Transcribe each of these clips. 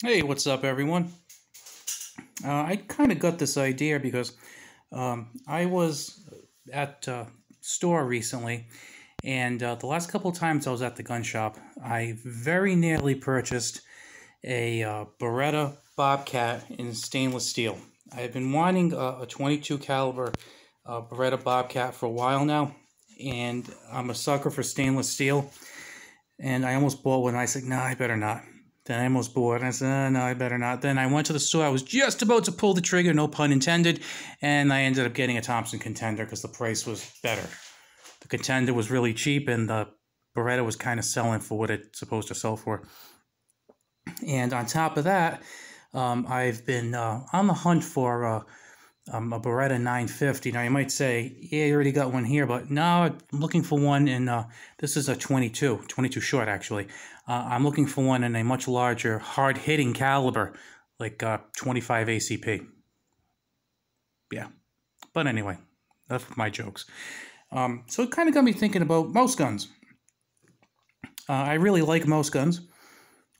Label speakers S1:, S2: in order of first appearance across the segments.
S1: Hey, what's up, everyone? I kind of got this idea because I was at store recently, and the last couple of times I was at the gun shop, I very nearly purchased a Beretta Bobcat in stainless steel. I have been wanting a 22 caliber Beretta Bobcat for a while now, and I'm a sucker for stainless steel. And I almost bought one. And I said, "No, I better not." Then I almost bought it. And I said, "No, I better not." Then I went to the store. I was just about to pull the trigger, no pun intended. And I ended up getting a Thompson Contender because the price was better. The Contender was really cheap, and the Beretta was kind of selling for what it's supposed to sell for. And on top of that, I've been on the hunt for a Beretta 950. Now you might say, "Yeah, you already got one here," but no, I'm looking for one in. This is a 22 short actually. I'm looking for one in a much larger, hard-hitting caliber, like 25 ACP. Yeah, but anyway, enough of my jokes. So it kind of got me thinking about most guns. I really like most guns.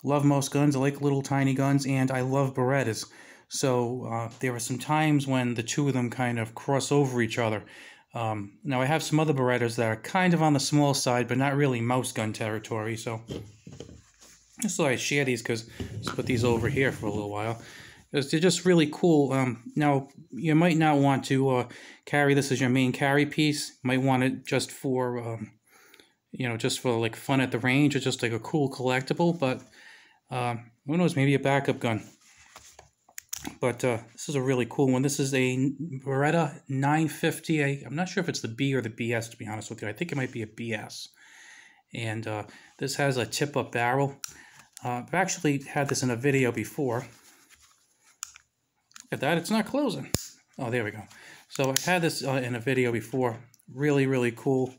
S1: Love most guns. I like little tiny guns, and I love Berettas. So there are some times when the two of them kind of cross over each other. Now I have some other Berettas that are kind of on the small side, but not really mouse gun territory. So just thought I'd share these because let's put these over here for a little while. Because they're just really cool. Now you might not want to carry this as your main carry piece. You might want it just for just for like fun at the range, or just like a cool collectible. But who knows? Maybe a backup gun. But this is a really cool one. This is a Beretta 950. I'm not sure if it's the B or the BS, to be honest with you. I think it might be a BS. And this has a tip-up barrel. I've actually had this in a video before. Look at that. It's not closing. Oh, there we go. So I've had this in a video before. Really, really cool.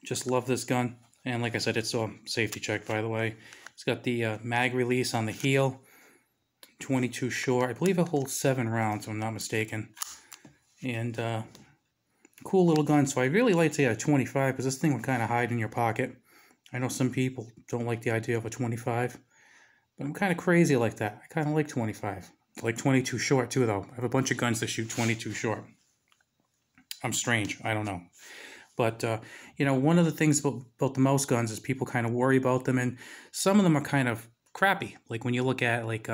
S1: Just love this gun. And like I said, it's a safety check, by the way. It's got the mag release on the heel. 22 short. I believe it holds 7 rounds, if I'm not mistaken. And cool little gun. So I really like to get a 25 because this thing would kind of hide in your pocket. I know some people don't like the idea of a 25, but I'm kind of crazy like that. I kind of like 25. I like 22 short too, though. I have a bunch of guns that shoot 22 short. I'm strange. I don't know. But, one of the things about the mouse guns is people kind of worry about them, and some of them are kind of crappy. Like when you look at like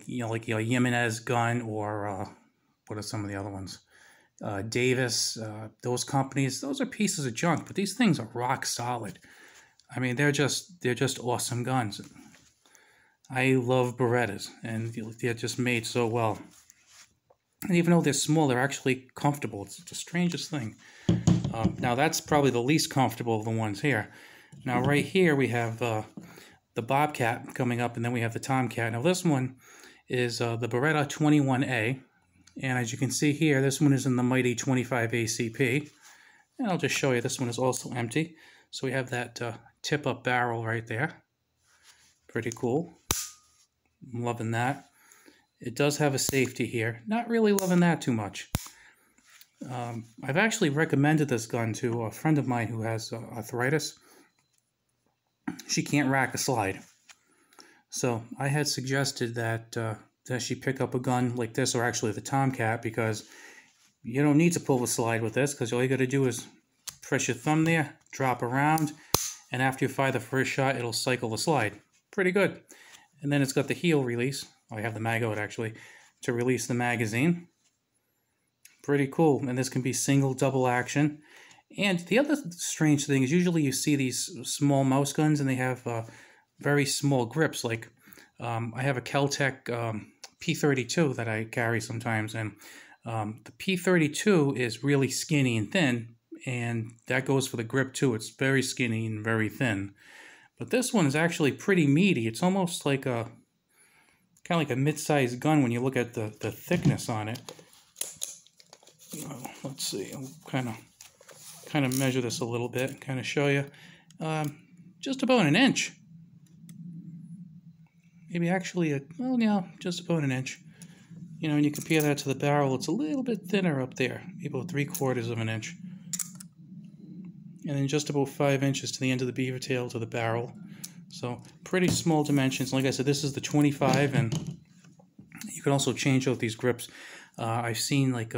S1: Jimenez gun, or what are some of the other ones? Davis, those companies, those are pieces of junk, but these things are rock solid. I mean, they're just awesome guns. I love Berettas, and they're just made so well. And even though they're small, they're actually comfortable. It's the strangest thing. Now, that's probably the least comfortable of the ones here. Now, right here, we have the Bobcat coming up, and then we have the Tomcat. Now, this one is the Beretta 21A. And as you can see here, this one is in the mighty 25 ACP. And I'll just show you, this one is also empty. So we have that tip-up barrel right there. Pretty cool. I'm loving that. It does have a safety here. Not really loving that too much. I've actually recommended this gun to a friend of mine who has arthritis. She can't rack a slide. So I had suggested that she pick up a gun like this, or actually the Tomcat, because you don't need to pull the slide with this, because all you got to do is press your thumb there, drop around, and after you fire the first shot, it'll cycle the slide. Pretty good. And then it's got the heel release. I have the mag out actually, to release the magazine. Pretty cool. And this can be single, double action. And the other strange thing is usually you see these small mouse guns and they have very small grips. Like I have a Kel-Tec P32 that I carry sometimes, and the P32 is really skinny and thin, and that goes for the grip too. It's very skinny and very thin. But this one is actually pretty meaty. It's almost like a kind of like a mid-sized gun when you look at the thickness on it. Let's see. I'll kind of measure this a little bit, kind of show you. Just about an inch. Maybe actually just about an inch. And you compare that to the barrel, it's a little bit thinner up there, maybe about 3/4 of an inch. And then just about 5 inches to the end of the beaver tail to the barrel. So pretty small dimensions. Like I said, this is the 25, and you can also change out these grips. I've seen like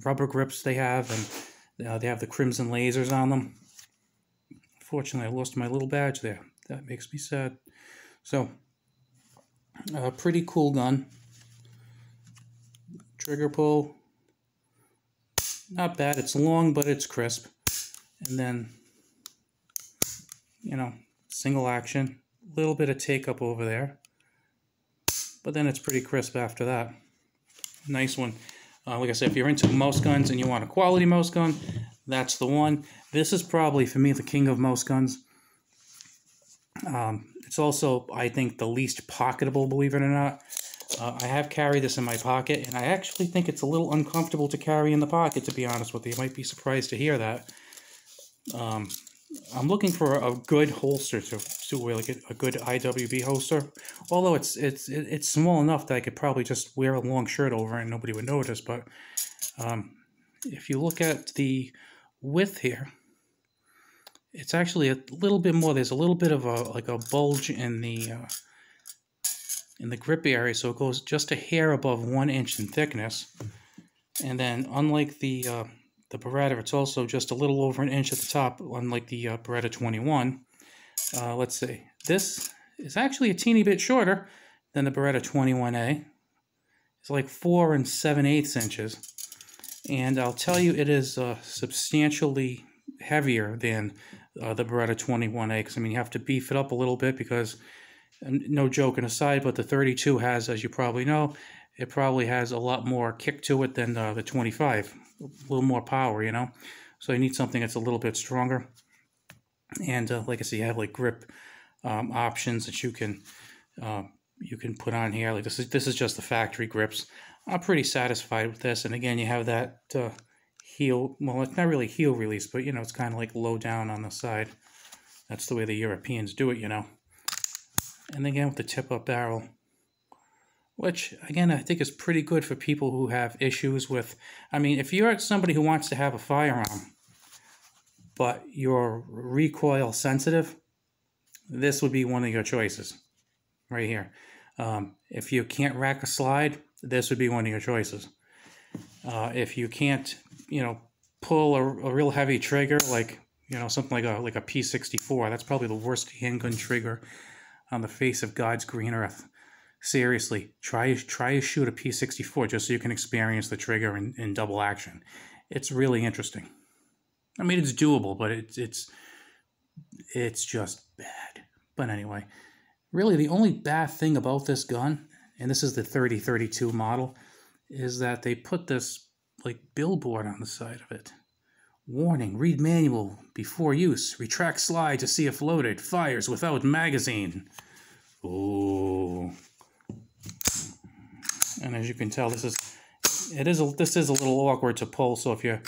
S1: rubber grips they have, and they have the crimson lasers on them. Fortunately, I lost my little badge there. That makes me sad. So, pretty cool gun. Trigger pull, not bad. It's long, but it's crisp. And then, you know, single action. A little bit of take up over there. But then it's pretty crisp after that. Nice one. Like I said, if you're into mouse guns and you want a quality mouse gun, that's the one. This is probably, for me, the king of mouse guns. It's also, I think, the least pocketable, believe it or not. I have carried this in my pocket, and I actually think it's a little uncomfortable to carry in the pocket, to be honest with you. You might be surprised to hear that. I'm looking for a good holster to wear, like a good IWB holster. Although it's small enough that I could probably just wear a long shirt over it and nobody would notice. But if you look at the width here, it's actually a little bit more. There's a little bit of a bulge in the grip area, so it goes just a hair above 1 inch in thickness. And then, unlike the Beretta, it's also just a little over 1 inch at the top, unlike the Beretta 21. Let's see. This is actually a teeny bit shorter than the Beretta 21A. It's like 4 7/8 inches. And I'll tell you, it is substantially heavier than the Beretta 21A, because, I mean, you have to beef it up a little bit because, no joking aside, but the 32 has, as you probably know, it probably has a lot more kick to it than the 25. A little more power, you know. So you need something that's a little bit stronger. And like I said, you have like grip options that you can put on here. Like this is just the factory grips. I'm pretty satisfied with this. And again, you have that heel. Well, it's not really heel release, but you know, it's kind of like low down on the side. That's the way the Europeans do it, you know. And again, with the tip-up barrel, which, again, I think is pretty good for people who have issues with... I mean, if you're somebody who wants to have a firearm, but you're recoil sensitive, this would be one of your choices, right here. If you can't rack a slide, this would be one of your choices. If you can't, you know, pull a real heavy trigger, like, you know, something like a P64, that's probably the worst handgun trigger on the face of God's green earth. Seriously, try to shoot a P64 just so you can experience the trigger in double action. It's really interesting. I mean, it's doable, but it's just bad. But anyway, really the only bad thing about this gun, and this is the 3032 model, is that they put this like billboard on the side of it. Warning, read manual before use. Retract slide to see if loaded. Fires without magazine. Ooh. And as you can tell, this is a little awkward to pull. So if you're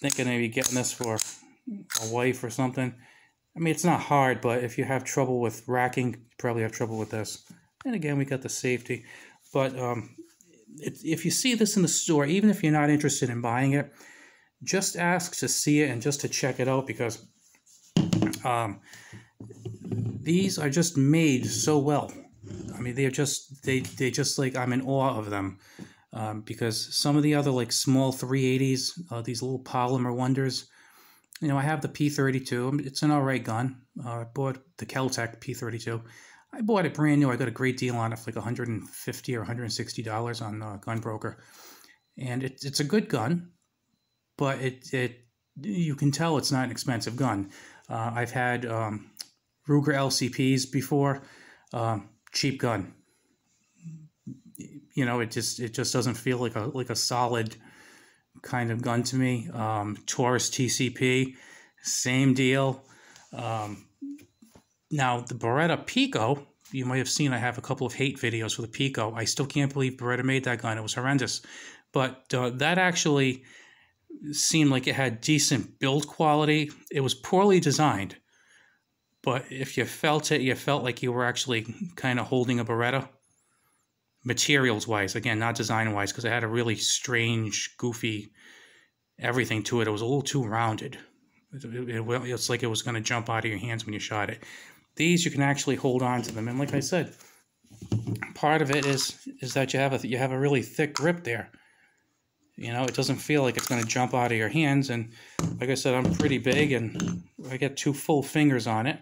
S1: thinking of maybe getting this for a wife or something, I mean, it's not hard, but if you have trouble with racking, you probably have trouble with this. And again, we got the safety. But if you see this in the store, even if you're not interested in buying it, just ask to see it and just to check it out, because these are just made so well. I mean, they just like, I'm in awe of them, because some of the other like small 380s, these little polymer wonders, you know, I have the P32. It's an alright gun. I bought the Kel-Tec P32. I bought it brand new. I got a great deal on it for like $150 or $160 on Gunbroker, and it's a good gun, but you can tell it's not an expensive gun. I've had Ruger LCPs before. Cheap gun. You know, it just doesn't feel like a solid kind of gun to me. Taurus TCP, same deal. Now the Beretta Pico, you might have seen I have a couple of hate videos for the Pico. I still can't believe Beretta made that gun. It was horrendous. But that actually seemed like it had decent build quality. It was poorly designed, but if you felt it, you felt like you were actually kind of holding a Beretta. Materials-wise, again, not design-wise, because it had a really strange, goofy everything to it. It was a little too rounded. It's like it was going to jump out of your hands when you shot it. these you can actually hold on to them. And like I said, part of it is that you have a really thick grip there. You know, it doesn't feel like it's going to jump out of your hands. And like I said, I'm pretty big, and I get 2 full fingers on it.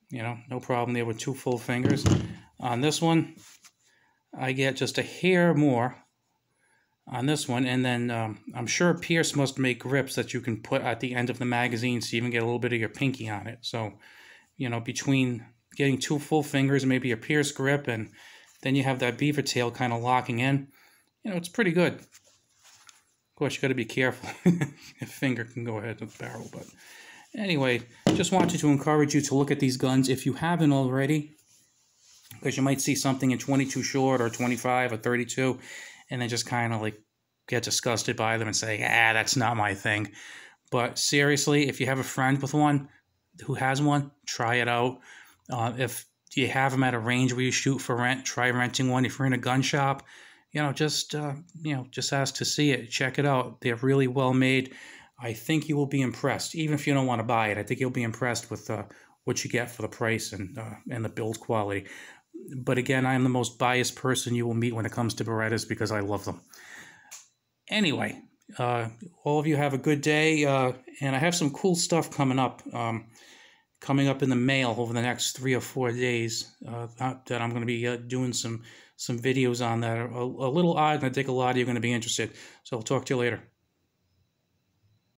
S1: You know, no problem there with 2 full fingers. On this one, I get just a hair more on this one. And then I'm sure Pierce must make grips that you can put at the end of the magazine so you even get a little bit of your pinky on it. So, you know, between getting 2 full fingers, maybe a Pierce grip, and then you have that beaver tail kind of locking in, you know, it's pretty good. Of course, you got to be careful. Your finger can go ahead with the barrel. But anyway, just wanted to encourage you to look at these guns if you haven't already, because you might see something in 22 short or 25 or 32, and then just kind of like get disgusted by them and say, ah, that's not my thing. But seriously, if you have a friend with one who has one, try it out. If you have them at a range where you shoot for rent, try renting one. If you're in a gun shop, you know, just ask to see it. Check it out. They're really well made. I think you will be impressed, even if you don't want to buy it. I think you'll be impressed with what you get for the price and the build quality. But again, I am the most biased person you will meet when it comes to Berettas because I love them. Anyway, all of you have a good day, and I have some cool stuff coming up in the mail over the next 3 or 4 days that I'm going to be doing some videos on that are a little odd, and I think a lot of you are going to be interested. So I'll talk to you later.